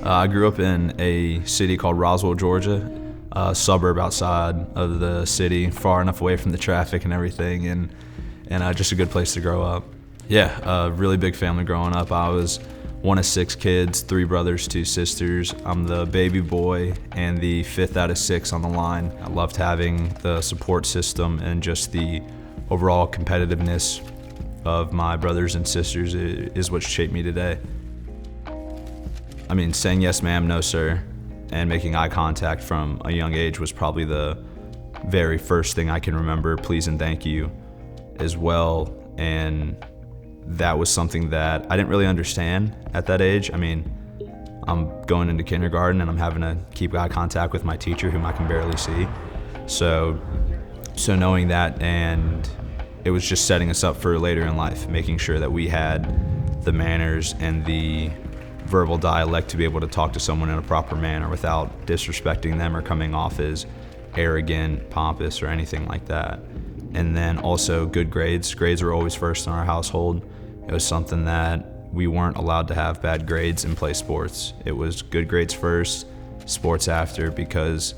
I grew up in a city called Roswell, Georgia, a suburb outside of the city, far enough away from the traffic and everything, and just a good place to grow up. Yeah, a really big family growing up. I was one of 6 kids, 3 brothers, 2 sisters. I'm the baby boy and the 5th out of 6 on the line. I loved having the support system and just the overall competitiveness of my brothers and sisters is what shaped me today. I mean, saying yes ma'am, no sir, and making eye contact from a young age was probably the very first thing I can remember, please and thank you as well. And that was something that I didn't really understand at that age. I mean, I'm going into kindergarten and I'm having to keep eye contact with my teacher whom I can barely see. So knowing that, and it was just setting us up for later in life, making sure that we had the manners and the verbal dialect to be able to talk to someone in a proper manner without disrespecting them or coming off as arrogant, pompous, or anything like that. And then also good grades. Grades were always first in our household. It was something that we weren't allowed to have bad grades and play sports. It was good grades first, sports after, because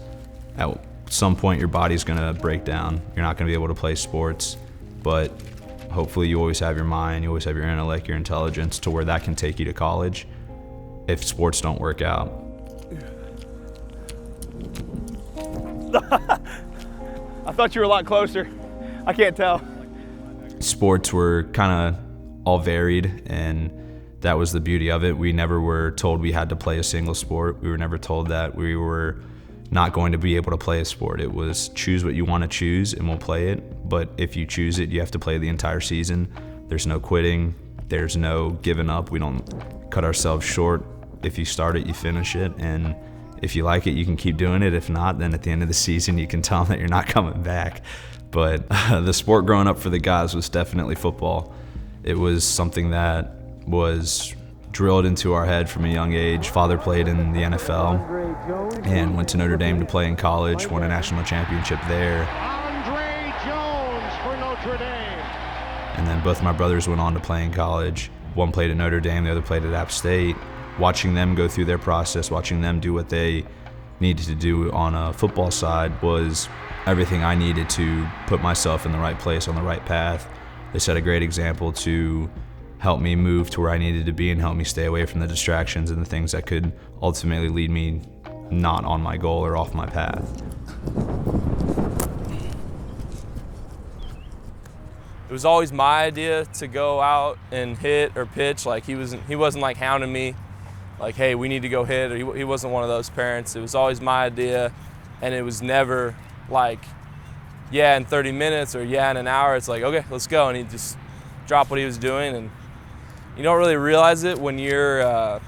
at some point your body's gonna break down. You're not gonna be able to play sports, but hopefully you always have your mind, you always have your intellect, your intelligence to where that can take you to college if sports don't work out. I thought you were a lot closer. I can't tell. Sports were kind of all varied, and that was the beauty of it. We never were told we had to play a single sport. We were never told that we were not going to be able to play a sport. It was choose what you want to choose and we'll play it. But if you choose it, you have to play the entire season. There's no quitting. There's no giving up. We don't cut ourselves short. If you start it, you finish it. And if you like it, you can keep doing it. If not, then at the end of the season, you can tell them that you're not coming back. But the sport growing up for the guys was definitely football. It was something that was drilled into our head from a young age. Father played in the NFL and went to Notre Dame to play in college, won a national championship there. Jones for Notre Dame. And then both of my brothers went on to play in college. One played at Notre Dame, the other played at App State. Watching them go through their process, watching them do what they needed to do on a football side was everything I needed to put myself in the right place, on the right path. They set a great example to help me move to where I needed to be and help me stay away from the distractions and the things that could ultimately lead me not on my goal or off my path. It was always my idea to go out and hit or pitch. Like he wasn't like hounding me, like, hey, we need to go hit, or he wasn't one of those parents. It was always my idea, and it was never like, yeah, in 30 minutes or yeah, in an hour. It's like, okay, let's go. And he just dropped what he was doing, and you don't really realize it when you're,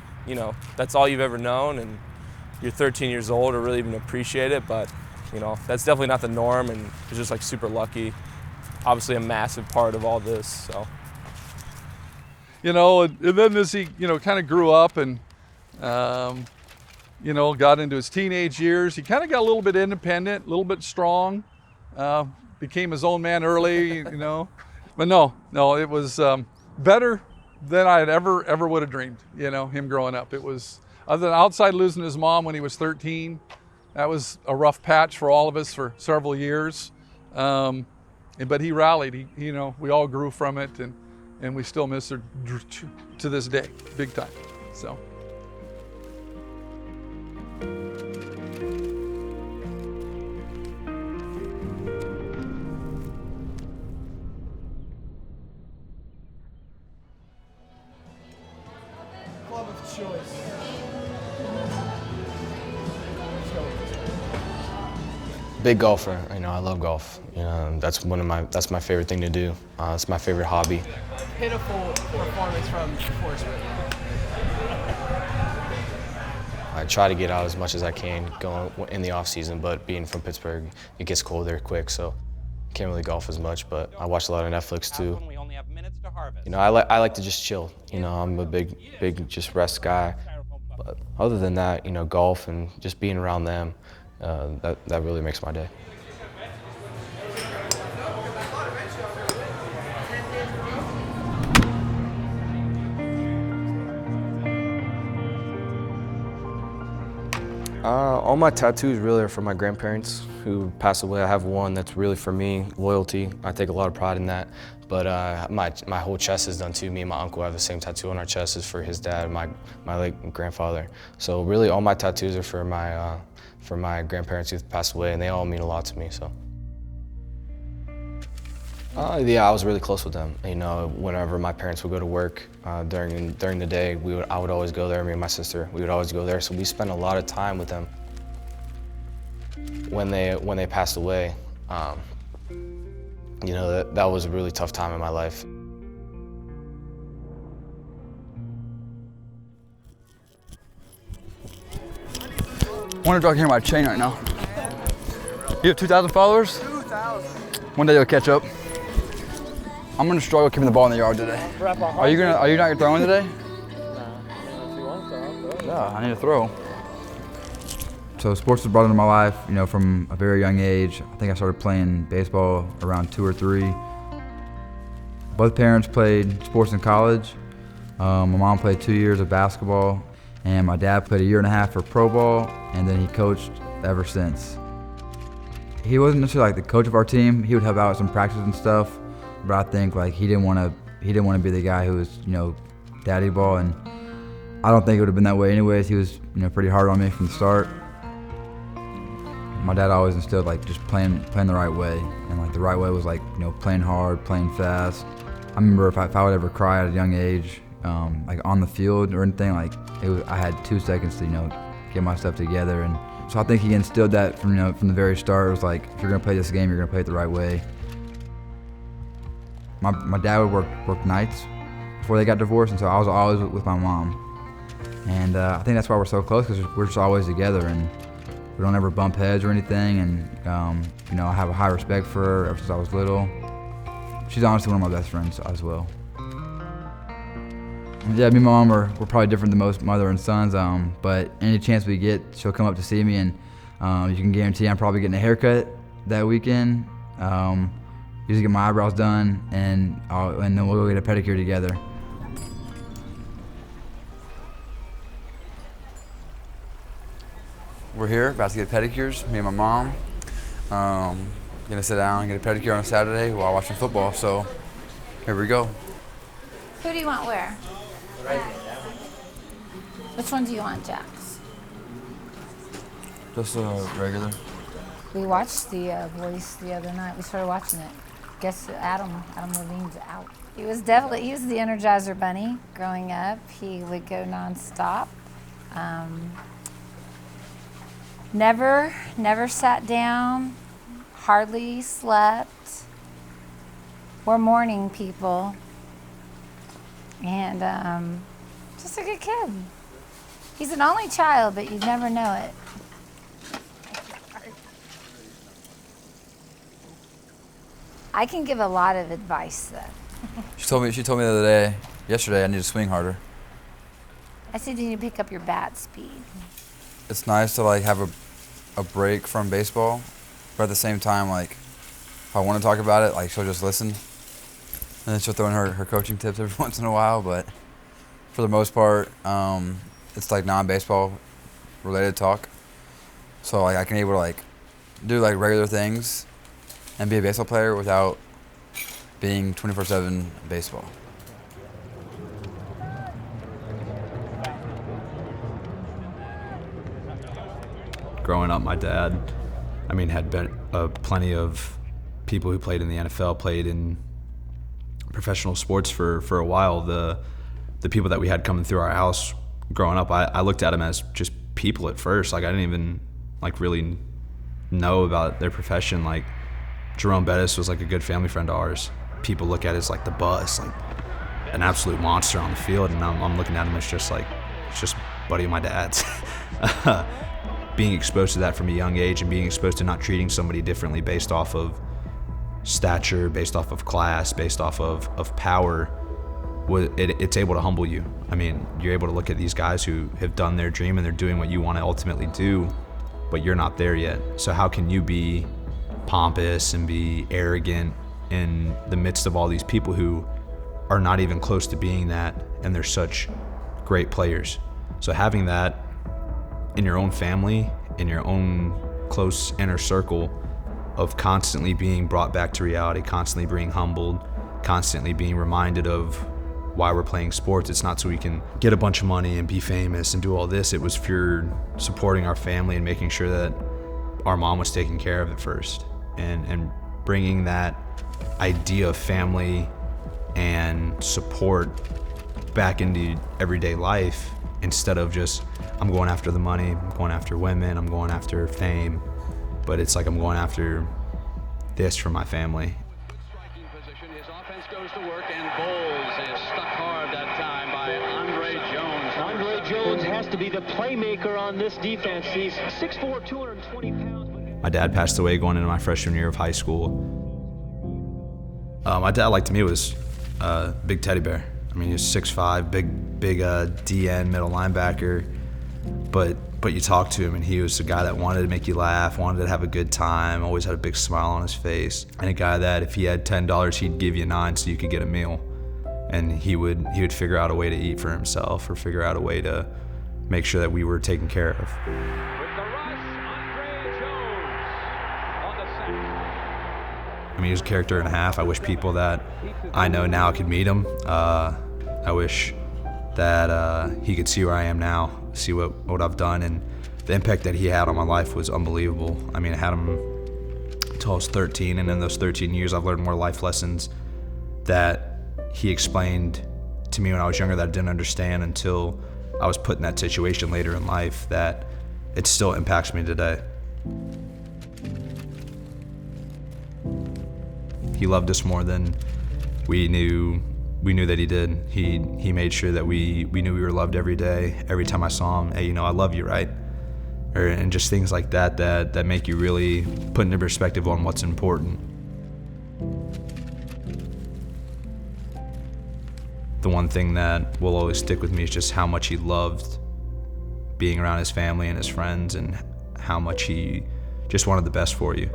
that's all you've ever known, and you're 13 years old, or really even appreciate it. But, that's definitely not the norm, and it's just like super lucky. Obviously a massive part of all this, so. And then as he, kind of grew up and, got into his teenage years, he kind of got a little bit independent, a little bit strong, became his own man early, But no, it was better than I had ever would have dreamed, him growing up. It was, other than outside losing his mom when he was 13, that was a rough patch for all of us for several years. But he rallied, we all grew from it, and we still miss her to this day, big time, so. Club of choice. Big golfer, I love golf. That's my favorite thing to do. It's my favorite hobby. Pitiful performance from Flores. I try to get out as much as I can going in the off season, but being from Pittsburgh, it gets cold there quick, so can't really golf as much. But I watch a lot of Netflix too. I like to just chill. I'm a big just rest guy. But other than that, golf and just being around them, that really makes my day. All my tattoos really are from my grandparents who passed away. I have one that's really for me, loyalty. I take a lot of pride in that. But my whole chest is done too. Me and my uncle have the same tattoo on our chest as for his dad, my late grandfather. So really all my tattoos are for my grandparents who passed away, and they all mean a lot to me. So. Yeah, I was really close with them. You know, whenever my parents would go to work during the day, I would always go there. Me and my sister, we would always go there. So we spent a lot of time with them. When they passed away, you know, that was a really tough time in my life. I want to talk here my chain right now. You have 2,000 followers? 2,000. One day you'll catch up. I'm gonna struggle keeping the ball in the yard today. Are you not throwing today? Yeah, I need to throw. So sports was brought into my life, you know, from a very young age. I think I started playing baseball around 2 or 3. Both parents played sports in college. My mom played 2 years of basketball, and my dad played 1.5 years for pro ball, and then he coached ever since. He wasn't necessarily like the coach of our team. He would help out with some practice and stuff. But I think like he didn't want to be the guy who was, you know, daddy ball, and I don't think it would have been that way anyways. He was, you know, pretty hard on me from the start. My dad always instilled like just playing the right way, and like the right way was like, you know, playing hard, playing fast. I remember if I would ever cry at a young age, like on the field or anything, like I had 2 seconds to, you know, get my stuff together, and so I think he instilled that from the very start. It was like, if you're gonna play this game, you're gonna play it the right way. My dad would work nights before they got divorced, and so I was always with my mom. And I think that's why we're so close, because we're just always together, and we don't ever bump heads or anything. And you know, I have a high respect for her ever since I was little. She's honestly one of my best friends as well. Yeah, me and my mom we're probably different than most mother and sons, but any chance we get, she'll come up to see me, and you can guarantee I'm probably getting a haircut that weekend. Usually get my eyebrows done, and then we'll go get a pedicure together. We're here, about to get pedicures, me and my mom. Gonna sit down and get a pedicure on a Saturday while watching football, so here we go. Who do you want where? Which one do you want, Jax? Just a regular. We watched The Voice the other night. We started watching it. Guess Adam Levine's out. He was the Energizer Bunny growing up. He would go nonstop. Never sat down, hardly slept. We're morning people. And just a good kid. He's an only child, but you'd never know it. I can give a lot of advice, though. She told me the other day, yesterday, I need to swing harder. I said you need to pick up your bat speed. It's nice to like have a break from baseball, but at the same time, like if I want to talk about it, like she'll just listen, and then she'll throw in her coaching tips every once in a while. But for the most part, it's like non-baseball related talk. So like I can able to like do like regular things and be a baseball player without being 24/7 baseball. Growing up, my dad, had been plenty of people who played in the NFL, played in professional sports for a while. The people that we had coming through our house growing up, I looked at them as just people at first. Like I didn't even really know about their profession. Like Jerome Bettis was like a good family friend of ours. People look at it as like the bus, like an absolute monster on the field, and I'm looking at him as just a buddy of my dad's. Being exposed to that from a young age, and being exposed to not treating somebody differently based off of stature, based off of class, based off of power, it's able to humble you. You're able to look at these guys who have done their dream and they're doing what you want to ultimately do, but you're not there yet. So how can you be pompous and be arrogant in the midst of all these people who are not even close to being that, and they're such great players? So having that in your own family in your own close inner circle of constantly being brought back to reality, constantly being humbled, constantly being reminded of why we're playing sports. It's not so we can get a bunch of money and be famous and do all this. It was for supporting our family and making sure that our mom was taking care of it first, and bringing that idea of family and support back into everyday life, instead of just, I'm going after the money, I'm going after women, I'm going after fame, but it's like I'm going after this for my family. Striking position, his offense goes to work and bowls is stuck hard that time by Andre Jones. Andre Jones has to be the playmaker on this defense. He's 6'4", 220 pounds. My dad passed away going into my freshman year of high school. My dad, like to me, was a big teddy bear. I mean, he was 6'5", big DN middle linebacker. But you talk to him and he was a guy that wanted to make you laugh, wanted to have a good time, always had a big smile on his face. And a guy that if he had $10, he'd give you $9 so you could get a meal. And he would figure out a way to eat for himself, or figure out a way to make sure that we were taken care of. With the rush, Andre Jones on the sack. I mean, he was a character and a half. I wish people that I know now could meet him. I wish that he could see where I am now, see what I've done, and the impact that he had on my life was unbelievable. I mean, I had him until I was 13, and in those 13 years, I've learned more life lessons that he explained to me when I was younger that I didn't understand until I was put in that situation later in life, that it still impacts me today. He loved us more than we knew that he did. He made sure that we knew we were loved every day. Every time I saw him, hey, you know, I love you, right? And just things like that make you really put into perspective on what's important. The one thing that will always stick with me is just how much he loved being around his family and his friends, and how much he just wanted the best for you.